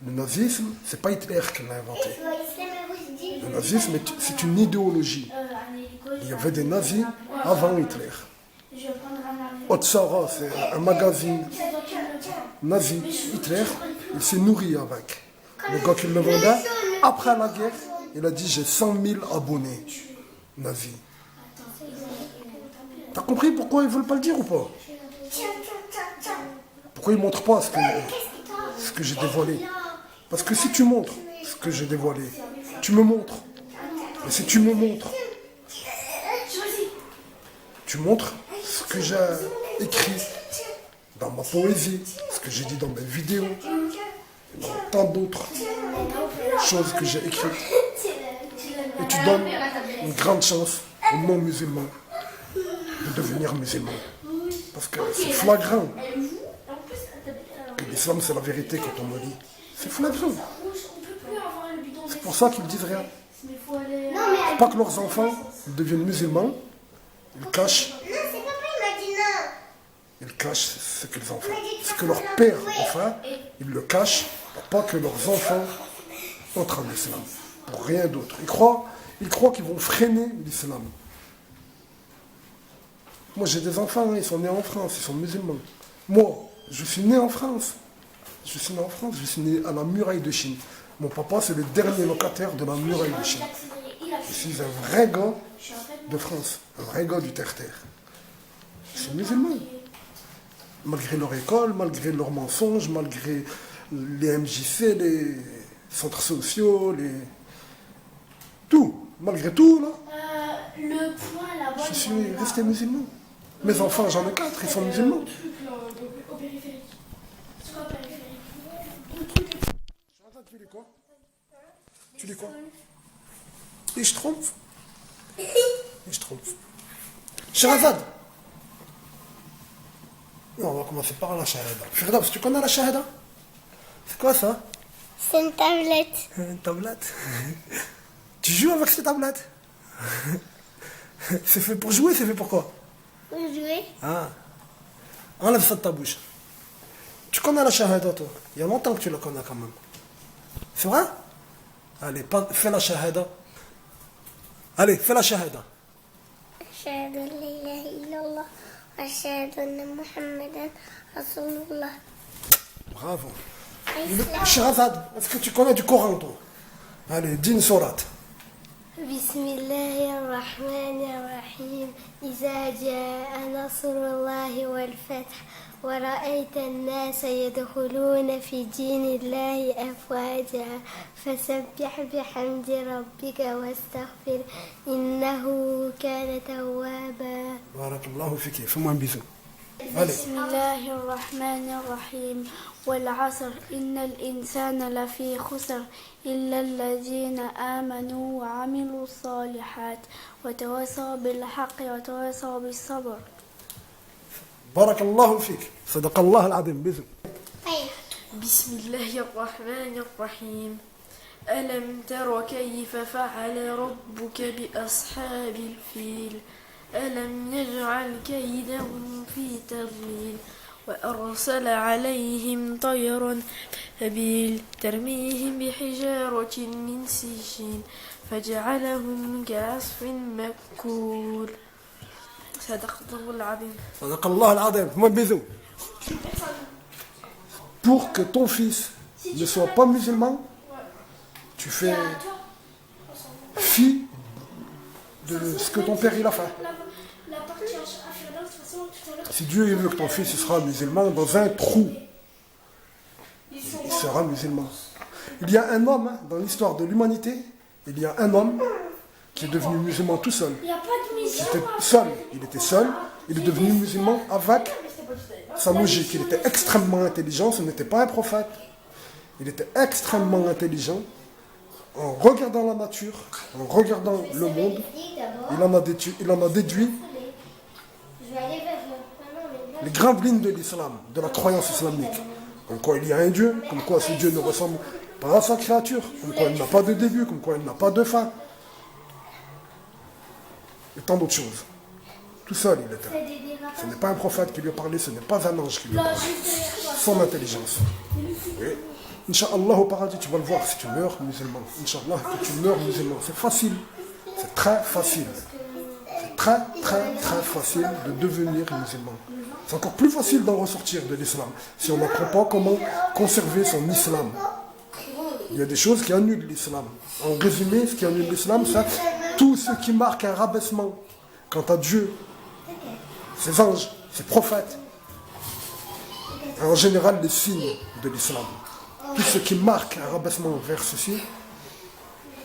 Le nazisme, c'est pas Hitler qui l'a inventé. Le nazisme, c'est une idéologie. Il y avait des nazis avant Hitler. Otsara, c'est un magazine nazi. Hitler, il s'est nourri avec. Le gars qui le vendait, après la guerre, il a dit j'ai 100 000 abonnés nazis. T'as compris pourquoi ils veulent pas le dire ou pas? Pourquoi ils montrent pas ce que j'ai dévoilé? Parce que si tu montres ce que j'ai dévoilé, tu me montres. Et si tu me montres, tu montres ce que j'ai écrit dans ma poésie, ce que j'ai dit dans mes vidéos, et dans tant d'autres choses que j'ai écrites. Et tu donnes une grande chance aux non-musulmans de devenir musulmans. Parce que c'est flagrant que l'islam c'est la vérité quand on me dit. C'est flagrant. C'est pour ça qu'ils disent rien. Pas que leurs enfants deviennent musulmans, ils cachent. Ils cachent ce qu'ils ont fait. Ce que leur père a fait, ils le cachent pour pas que leurs enfants entrent en islam. Pour rien d'autre. Ils croient qu'ils vont freiner l'islam. Moi j'ai des enfants, ils sont nés en France, ils sont musulmans. Moi, je suis né en France. Je suis né à la muraille de Chine. Mon papa, c'est le dernier locataire de la muraille de Chine. Je suis un vrai gars de France, un vrai gars du terre-terre. Je suis musulman. Malgré leur école, malgré leurs mensonges, malgré les MJC, les centres sociaux, tout. Malgré tout, là, je suis resté musulman. Mes enfants, j'en ai 4, ils sont musulmans. Tu dis quoi? Et je trompe. Shahrazad. On va commencer par la shahada. Firdaus, tu connais la shahada? C'est quoi ça? C'est une tablette. Une tablette. Tu joues avec cette tablette? C'est fait pour jouer, c'est fait pour quoi? Pour jouer. Ah. Enlève ça de ta bouche. Tu connais la shahada, toi? Il y a longtemps que tu la connais quand même. C'est vrai? Allez, fais la shahada. Allez, fais la shahada. أشهد أن لا إله إلا الله وأشهد أن محمدا رسول الله. Bravo. Shahrazad, est-ce que tu connais du Coran, toi? Allez, dis une sourate. بسم الله الرحمن الرحيم إذا جاء نصر الله والفتح ورأيت الناس يدخلون في دين الله أفواجا فسبح بحمد ربك واستغفر إنه كان توابا. بارك الله فيك. Fais-moi un bisou. بسم الله الرحمن الرحيم والعصر إن الإنسان لفي خسر إلا الذين آمنوا وعملوا الصالحات وتواصوا بالحق وتواصوا بالصبر. بارك الله فيك. صدق الله العظيم. bisous. بسم الله الرحمن الرحيم ألم تر كيف فعل ربك بأصحاب الفيل ألم يجعل كيدهم في تضليل وأرسل عليهم طيرا أبابيل ترميهم بحجارة من سجيل فجعلهم كعصف مأكول. صدق الله العظيم. صدق الله العظيم. Fais-moi un bisou. Pour que ton fils ne soit pas musulman, tu fais fi de ce que ton père il a fait. Si Dieu veut que ton fils il sera musulman, dans un trou, il sera musulman. Il y a un homme, dans l'histoire de l'humanité, il y a un homme qui est devenu musulman tout seul. Il était seul, il est devenu musulman avec sa logique. Il était extrêmement intelligent, ce n'était pas un prophète. Il était extrêmement intelligent. En regardant la nature, en regardant le monde, il en a déduit les grandes lignes de l'islam, de la croyance islamique. Comme quoi il y a un Dieu, comme quoi ce Dieu ne ressemble pas à sa créature, comme quoi il n'a pas de début, comme quoi il n'a pas de fin. Et tant d'autres choses. Tout seul il était. Ce n'est pas un prophète qui lui a parlé, ce n'est pas un ange qui lui a parlé. Son intelligence. Oui. Inch'Allah, au paradis, tu vas le voir si tu meurs musulman. Inch'Allah, que tu meurs musulman. C'est facile. C'est très facile. C'est très, très, très facile de devenir musulman. C'est encore plus facile d'en ressortir de l'islam si on n'apprend pas comment conserver son islam. Il y a des choses qui annulent l'islam. En résumé, ce qui annule l'islam, c'est tout ce qui marque un rabaissement quant à Dieu, ses anges, ses prophètes. Et en général, les signes de l'islam. Tout ce qui marque un rabaissement vers ceci,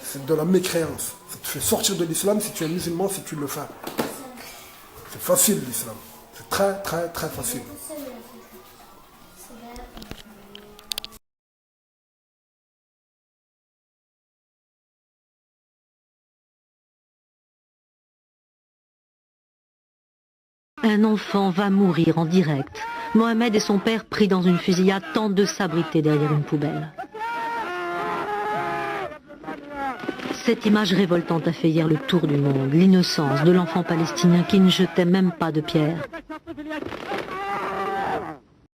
c'est de la mécréance. Ça te fait sortir de l'islam si tu es musulman, si tu le fais. C'est facile l'islam. C'est très, très, très facile. Un enfant va mourir en direct. Mohamed et son père, pris dans une fusillade, tentent de s'abriter derrière une poubelle. Cette image révoltante a fait hier le tour du monde. L'innocence de l'enfant palestinien qui ne jetait même pas de pierre.